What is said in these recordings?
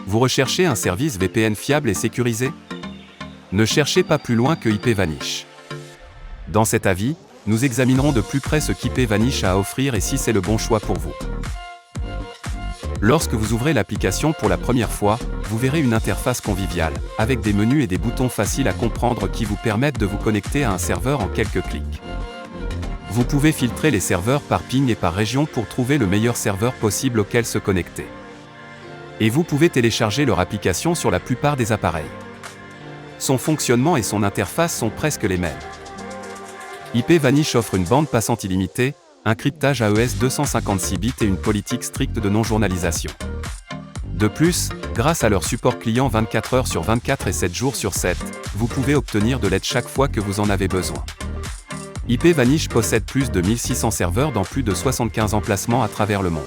Vous recherchez un service VPN fiable et sécurisé? Ne cherchez pas plus loin que IPVanish. Dans cet avis, nous examinerons de plus près ce qu'IPVanish a à offrir et si c'est le bon choix pour vous. Lorsque vous ouvrez l'application pour la première fois, vous verrez une interface conviviale, avec des menus et des boutons faciles à comprendre qui vous permettent de vous connecter à un serveur en quelques clics. Vous pouvez filtrer les serveurs par ping et par région pour trouver le meilleur serveur possible auquel se connecter. Et vous pouvez télécharger leur application sur la plupart des appareils. Son fonctionnement et son interface sont presque les mêmes. IPVanish offre une bande passante illimitée, un cryptage AES 256 bits et une politique stricte de non-journalisation. De plus, grâce à leur support client 24 heures sur 24 et 7 jours sur 7, vous pouvez obtenir de l'aide chaque fois que vous en avez besoin. IPVanish possède plus de 1600 serveurs dans plus de 75 emplacements à travers le monde.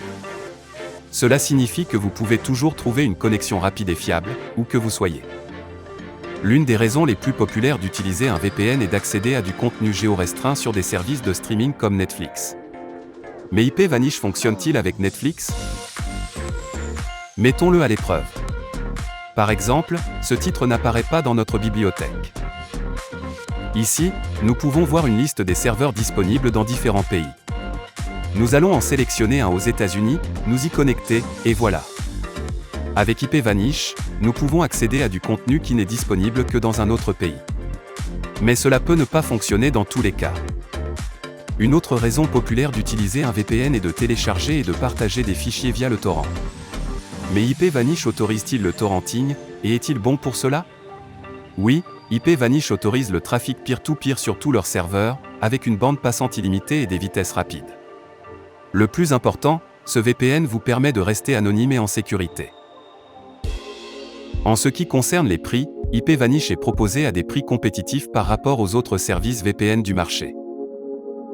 Cela signifie que vous pouvez toujours trouver une connexion rapide et fiable, où que vous soyez. L'une des raisons les plus populaires d'utiliser un VPN est d'accéder à du contenu géorestreint sur des services de streaming comme Netflix. Mais IPVanish fonctionne-t-il avec Netflix? Mettons-le à l'épreuve. Par exemple, ce titre n'apparaît pas dans notre bibliothèque. Ici, nous pouvons voir une liste des serveurs disponibles dans différents pays. Nous allons en sélectionner un aux États-Unis, nous y connecter, et voilà. Avec IPVanish, nous pouvons accéder à du contenu qui n'est disponible que dans un autre pays. Mais cela peut ne pas fonctionner dans tous les cas. Une autre raison populaire d'utiliser un VPN est de télécharger et de partager des fichiers via le torrent. Mais IPVanish autorise-t-il le torrenting, et est-il bon pour cela? Oui, IPVanish autorise le trafic peer-to-peer sur tous leurs serveurs, avec une bande passante illimitée et des vitesses rapides. Le plus important, ce VPN vous permet de rester anonyme et en sécurité. En ce qui concerne les prix, IPVanish est proposé à des prix compétitifs par rapport aux autres services VPN du marché.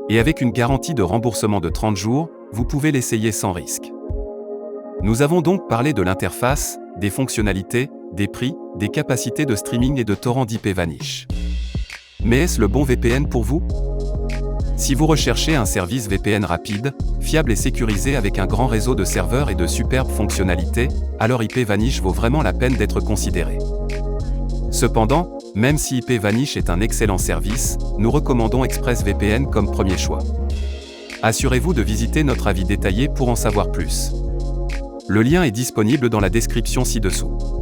Et avec une garantie de remboursement de 30 jours, vous pouvez l'essayer sans risque. Nous avons donc parlé de l'interface, des fonctionnalités, des prix, des capacités de streaming et de torrent d'IPVanish. Mais est-ce le bon VPN pour vous? Si vous recherchez un service VPN rapide, fiable et sécurisé avec un grand réseau de serveurs et de superbes fonctionnalités, alors IPVanish vaut vraiment la peine d'être considéré. Cependant, même si IPVanish est un excellent service, nous recommandons ExpressVPN comme premier choix. Assurez-vous de visiter notre avis détaillé pour en savoir plus. Le lien est disponible dans la description ci-dessous.